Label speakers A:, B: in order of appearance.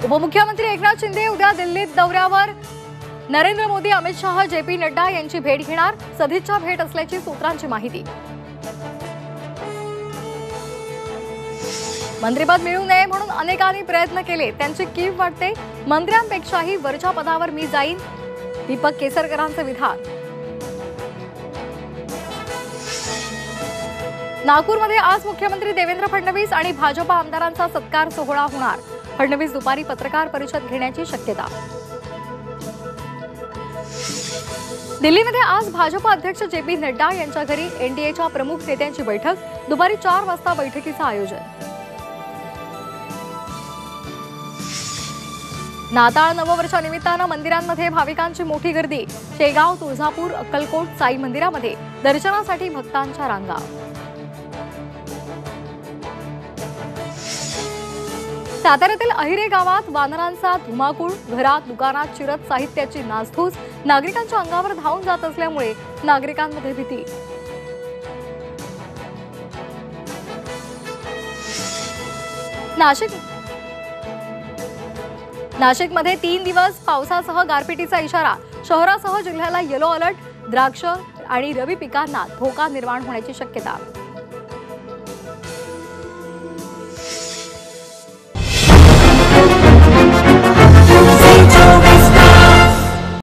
A: उपमुख्यमंत्री एकनाथ शिंदे उद्या दिल्लीत दौऱ्यावर। नरेंद्र मोदी, अमित शाह, जेपी नड्डा यांची भेट घेणार। सदिच्छा भेट असल्याची सूत्रांची माहिती। मंत्रिपद मिळू नये म्हणून अनेकांनी प्रयत्न केले, त्यांची कीव वाटते। मंत्र्यांपेक्षाही वरच्या पदावर मी जाईन, दीपक केसरकरांचे विधान। नागपूरमध्ये आज मुख्यमंत्री देवेंद्र फडणवीस आणि भाजपा आमदारांचा सत्कार सोहळा होणार। फडणवीस दुपारी पत्रकार परिषद घेण्याची शक्यता। दिल्लीमध्ये आज भाजपा अध्यक्ष जेपी नड्डा यांच्या घरी एनडीएच्या प्रमुख नेत्यांची बैठक। दुपारी 4 वाजता बैठकीचं आयोजन। नाताळ नववर्षा निमित्तानं मंदिरांमध्ये भाविकांची मोठी गर्दी। शेगाव, तुळजापूर, अक्कलकोट, साई मंदिरामध्ये दर्शनासाठी भक्तांच्या रांगा। साताऱ्यातील अहिरे गावात वानरांचा धुमाकूळ। घरात, दुकानात शिरत साहित्याची नासधूस। नागरिकांच्या अंगावर धावून जात असल्यामुळे नागरिकांमध्ये भीती। नाशिकमध्ये 3 दिवस पावसासह गारपिटीचा इशारा। शहरासह जिल्ह्याला येलो अलर्ट। द्राक्ष आणि रबी पिकांना धोका निर्माण होण्याची शक्यता।